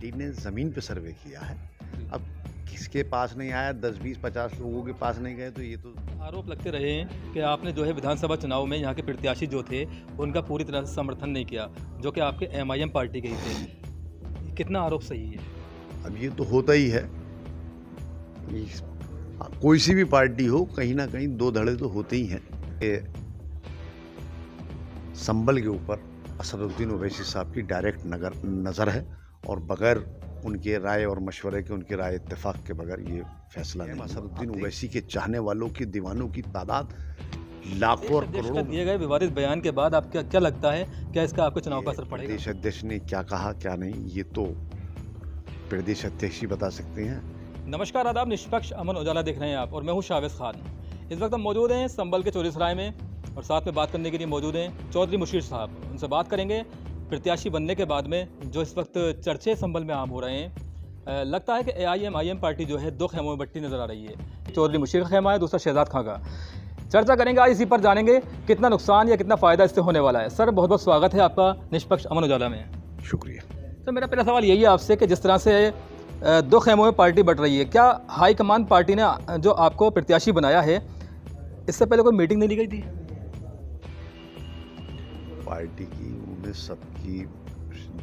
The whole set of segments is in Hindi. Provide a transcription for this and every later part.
पार्टी ने ज़मीन पे सर्वे किया है। अब किसके पास नहीं आया, 10, 20, 50 लोगों के पास नहीं गए, तो ये तो आरोप लगते रहे हैं कि आपने जो है विधानसभा चुनाव में यहाँ के प्रत्याशी जो थे उनका पूरी तरह से समर्थन नहीं किया, जो कि आपके एमआईएम पार्टी के ही थे। कितना आरोप सही है? अब ये तो होता ही है। कोई सी भी पार्टी हो, कहीं ना कहीं दो धड़े तो होते ही हैं। संभल के ऊपर असदुद्दीन ओवैसी साहब की डायरेक्ट नज़र है और बगैर उनके राय और मशवरे के, उनके राय इत्तेफाक के बगैर ये फैसला नहीं। असदुद्दीन ओवैसी के चाहने वालों की, दीवानों की तादाद लाखों और अध्यक्ष का करोड़ों। दिए गए विवादित बयान के बाद आपका क्या लगता है, क्या इसका आपके चुनाव का असर पड़ेगा? प्रदेश अध्यक्ष ने क्या कहा क्या नहीं, ये तो प्रदेश अध्यक्ष ही बता सकते हैं। नमस्कार, आदाब। निष्पक्ष अमन उजाला देख रहे हैं आप और मैं हूं शावेज खान। इस वक्त हम मौजूद हैं संभल के चौरीसराय में और साथ में बात करने के लिए मौजूद हैं चौधरी मुशीर साहब। उनसे बात करेंगे प्रत्याशी बनने के बाद में जो इस वक्त चर्चे संभल में आम हो रहे हैं। लगता है कि एआईएम पार्टी जो है दो खेमों में बट्टी नजर आ रही है। चौधरी मुशीर का खेमा है, दूसरा शहजाद खां का। चर्चा करेंगे आज इसी पर, जानेंगे कितना नुकसान या कितना फ़ायदा इससे होने वाला है। सर, बहुत बहुत स्वागत है आपका निष्पक्ष अमन उजाला में। शुक्रिया। तो मेरा पहला सवाल यही है आपसे कि जिस तरह से दो खेमों में पार्टी बढ़ रही है, क्या हाईकमान पार्टी ने जो आपको प्रत्याशी बनाया है, इससे पहले कोई मीटिंग नहीं ली गई थी? पार्टी की उनमें सबकी,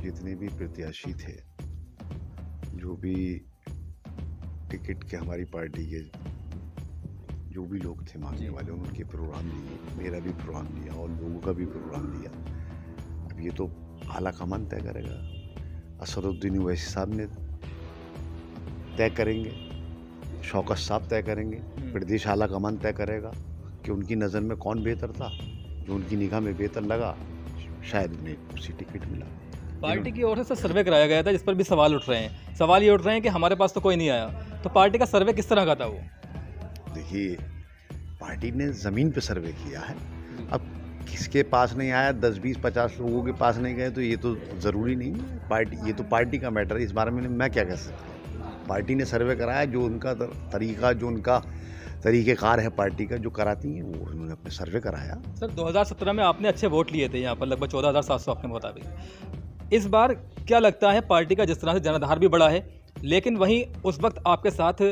जितने भी प्रत्याशी थे, जो भी टिकट के हमारी पार्टी के जो भी लोग थे मांगने वाले, उनके प्रोग्राम लिए, मेरा भी प्रोग्राम लिया और लोगों का भी प्रोग्राम लिया। अब ये तो आला कमान तय करेगा। असदुद्दीन ओवैसी साहब ने तय करेंगे, शौकत साहब तय करेंगे, प्रदेश आला कमान तय करेगा कि उनकी नज़र में कौन बेहतर था। जो उनकी निगाह में बेहतर लगा, शायद उन्हें उसी टिकट मिला। पार्टी की ओर से सर्वे कराया गया था जिस पर भी सवाल उठ रहे हैं। सवाल ये उठ रहे हैं कि हमारे पास तो कोई नहीं आया, तो पार्टी का सर्वे किस तरह का था वो? देखिए, पार्टी ने ज़मीन पे सर्वे किया है। अब किसके पास नहीं आया, 10, 20, 50 लोगों के पास नहीं गए, तो ये तो ज़रूरी नहीं है। पार्टी, ये तो पार्टी का मैटर है। इस बारे में मैं क्या कह सकता हूँ। पार्टी ने सर्वे कराया, जो उनका तरीका, जो उनका तरीक़ेकार है पार्टी का, जो कराती हैं, वो उन्होंने अपने सर्वे कराया। सर, 2017 में आपने अच्छे वोट लिए थे यहाँ पर, लगभग 14,700 आपके मुताबिक। इस बार क्या लगता है, पार्टी का जिस तरह से जनाधार भी बढ़ा है, लेकिन वहीं उस वक्त आपके साथ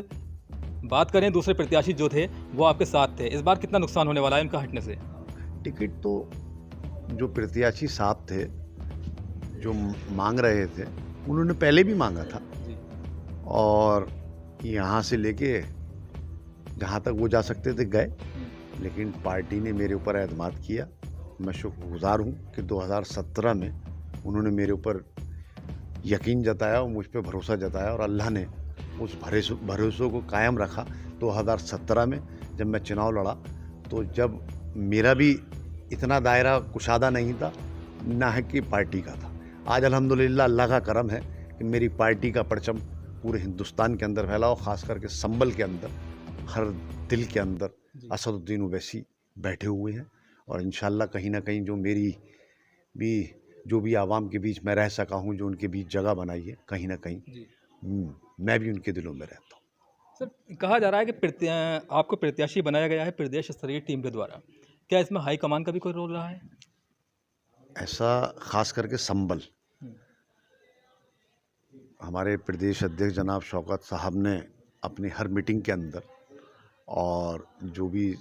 बात करें, दूसरे प्रत्याशी जो थे वो आपके साथ थे, इस बार कितना नुकसान होने वाला है इनका हटने से? टिकट तो जो प्रत्याशी साहब थे, जो मांग रहे थे, उन्होंने पहले भी मांगा था और यहाँ से लेके जहाँ तक वो जा सकते थे गए, लेकिन पार्टी ने मेरे ऊपर एतमाद किया। मैं शुक्रगुजार हूँ कि 2017 में उन्होंने मेरे ऊपर यकीन जताया और मुझ पर भरोसा जताया और अल्लाह ने उस भरोसे को कायम रखा। 2017 में जब मैं चुनाव लड़ा, तो जब मेरा भी इतना दायरा कुशादा नहीं था, ना है कि पार्टी का था। आज अल्हम्दुलिल्लाह अल्लाह का करम है कि मेरी पार्टी का परचम पूरे हिंदुस्तान के अंदर फैला और ख़ास करके संभल के अंदर, हर दिल के अंदर असदुद्दीन ओवैसी बैठे हुए हैं। और इंशाल्लाह कहीं ना कहीं जो मेरी भी, जो भी आवाम के बीच मैं रह सका हूँ, जो उनके बीच जगह बनाई है, कहीं ना कहीं मैं भी उनके दिलों में रहता हूँ। सर, कहा जा रहा है कि आपको प्रत्याशी बनाया गया है प्रदेश स्तरीय टीम के द्वारा। क्या इसमें हाईकमान का भी कोई रोल रहा है? ऐसा ख़ास करके संभल, हमारे प्रदेश अध्यक्ष जनाब शौकत साहब ने अपनी हर मीटिंग के अंदर, और जो भी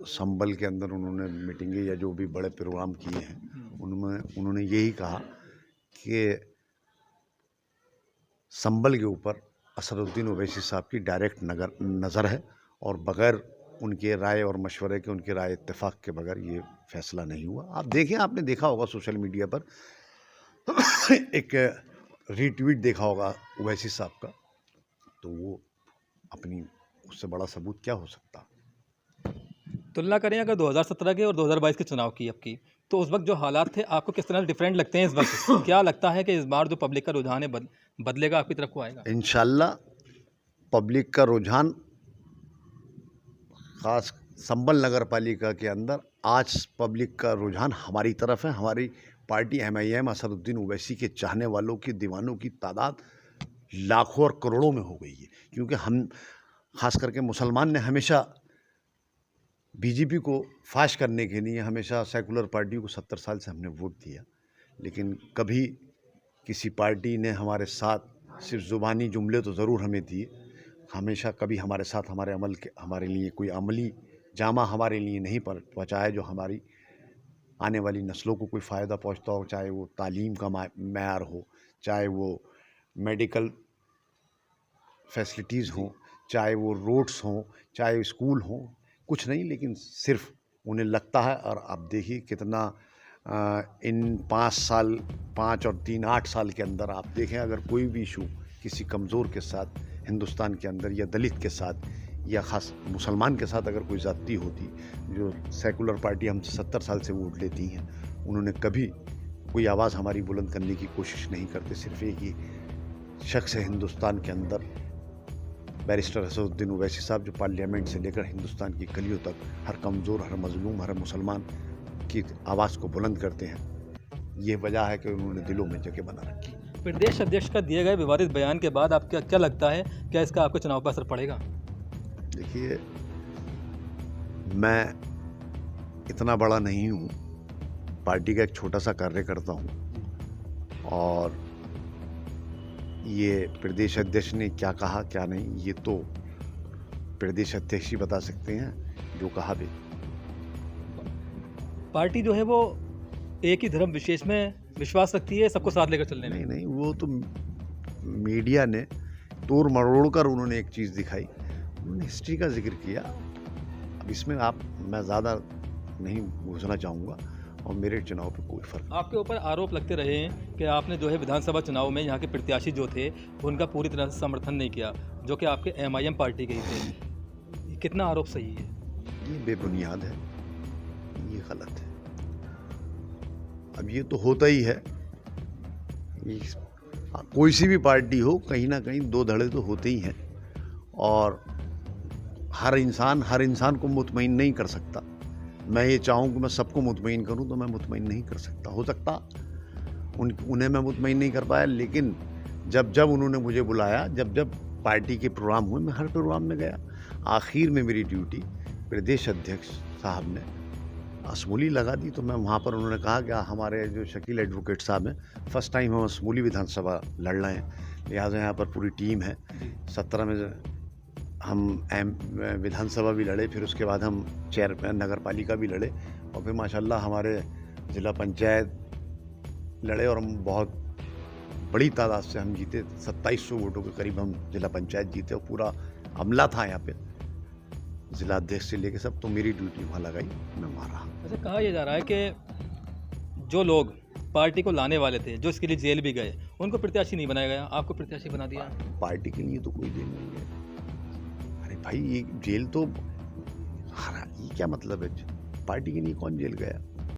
संभल के अंदर उन्होंने मीटिंगें या जो भी बड़े प्रोग्राम किए हैं, उन्होंने यही कहा कि संभल के ऊपर असदुद्दीन ओवैसी साहब की डायरेक्ट नज़र है और बगैर उनके राय और मशवरे के, उनके राय इत्तेफाक के बगैर ये फैसला नहीं हुआ। आप देखें, आपने देखा होगा सोशल मीडिया पर एक रीट्वीट देखा होगा ओवैसी साहब का, तो वो अपनी, उससे बड़ा सबूत क्या हो सकता। तुलना करें अगर 2017 के और 2022 के चुनाव की आपकी, तो उस वक्त जो हालात थे आपको किस तरह डिफरेंट लगते हैं इस वक्त? क्या लगता है कि इस बार जो पब्लिक का रुझान है बदलेगा, आपकी तरफ को आएगा? इंशाल्लाह पब्लिक का रुझान, ख़ास संभल नगर पालिका के अंदर आज पब्लिक का रुझान हमारी तरफ है। हमारी पार्टी एमआईएम असदुद्दीन ओवैसी के चाहने वालों की, दीवानों की तादाद लाखों और करोड़ों में हो गई है। क्योंकि हम, ख़ास करके मुसलमान ने हमेशा बीजेपी को फाश करने के लिए, हमेशा सेकुलर पार्टियों को 70 साल से हमने वोट दिया, लेकिन कभी किसी पार्टी ने हमारे साथ सिर्फ ज़ुबानी जुमले तो ज़रूर हमें दिए, हमेशा कभी हमारे साथ हमारे लिए कोई अमली जामा हमारे लिए नहीं पहुँचाया जो हमारी आने वाली नस्लों को कोई फ़ायदा पहुँचता हो, चाहे वो तालीम का मैार हो, चाहे वो मेडिकल फैसिलिटीज़ हों, चाहे वो रोड्स हों, चाहे स्कूल हों, कुछ नहीं, लेकिन सिर्फ उन्हें लगता है। और आप देखिए कितना इन 5 और 3 8 साल के अंदर आप देखें, अगर कोई भी इशू किसी कमज़ोर के साथ हिंदुस्तान के अंदर या दलित के साथ या ख़ास मुसलमान के साथ अगर कोई ज़्यादती होती, जो सेकुलर पार्टी हमसे 70 साल से वोट लेती हैं, उन्होंने कभी कोई आवाज़ हमारी बुलंद करने की कोशिश नहीं करते। सिर्फ एक ही शख्स है हिंदुस्तान के अंदर, बैरिस्टर असदुद्दीन ओवैसी साहब, जो पार्लियामेंट से लेकर हिंदुस्तान की गलियों तक हर कमज़ोर, हर मज़लूम, हर मुसलमान की आवाज़ को बुलंद करते हैं। ये वजह है कि उन्होंने दिलों में जगह बना रखी। प्रदेश अध्यक्ष का दिए गए विवादित बयान के बाद आपको क्या लगता है, क्या इसका आपके चुनाव पर असर पड़ेगा? देखिए, मैं इतना बड़ा नहीं हूँ, पार्टी का एक छोटा सा कार्यकर्ता हूँ, और ये प्रदेश अध्यक्ष ने क्या कहा क्या नहीं, ये तो प्रदेश अध्यक्ष ही बता सकते हैं, जो कहा भी। पार्टी जो है वो एक ही धर्म विशेष में विश्वास रखती है, सबको साथ लेकर चलने में। नहीं, वो तो मीडिया ने तोड़ मरोड़ कर उन्होंने एक चीज़ दिखाई, उन्होंने हिस्ट्री का जिक्र किया। अब इसमें मैं ज़्यादा नहीं घुसना चाहूँगा, और मेरे चुनाव पे कोई फर्क। आपके ऊपर आरोप लगते रहे हैं कि आपने जो है विधानसभा चुनाव में यहाँ के प्रत्याशी जो थे उनका पूरी तरह से समर्थन नहीं किया, जो कि आपके MIM पार्टी के ही थे। कितना आरोप सही है? ये बेबुनियाद है, ये गलत है। अब ये तो होता ही है, कोई सी भी पार्टी हो, कहीं ना कहीं दो धड़े तो होते ही हैं, और हर इंसान को मुतमईन नहीं कर सकता। मैं ये चाहूँ कि मैं सबको मुतमईन करूँ तो मैं मुतमईन नहीं कर सकता। हो सकता उन्हें मैं मुतमईन नहीं कर पाया, लेकिन जब उन्होंने मुझे बुलाया, जब पार्टी के प्रोग्राम हुए, मैं हर प्रोग्राम में गया। आखिर में मेरी ड्यूटी प्रदेश अध्यक्ष साहब ने असमूली लगा दी, तो मैं वहाँ पर, उन्होंने कहा कि हमारे जो शकील एडवोकेट साहब हैं, फर्स्ट टाइम हम असमूली विधानसभा लड़ रहे हैं, लिहाजा यहाँ पर पूरी टीम है। 17 में हम विधानसभा भी लड़े, फिर उसके बाद हम चेयरमैन नगर पालिका भी लड़े, और फिर माशाल्लाह हमारे ज़िला पंचायत लड़े, और हम बहुत बड़ी तादाद से हम जीते। 2700 वोटों के करीब हम ज़िला पंचायत जीते, और पूरा अमला था यहाँ पे, ज़िला अध्यक्ष से लेके सब। तो मेरी ड्यूटी वहाँ लगाई, मैं वहाँ रहा। अच्छा, कहा यह जा रहा है कि जो लोग पार्टी को लाने वाले थे, जो इसके लिए जेल भी गए, उनको प्रत्याशी नहीं बनाया गया, आपको प्रत्याशी बना दिया। पार्टी के लिए तो कोई जेल नहीं है। अरे भाई, ये जेल तो, ये क्या मतलब है? पार्टी के लिए कौन जेल गया?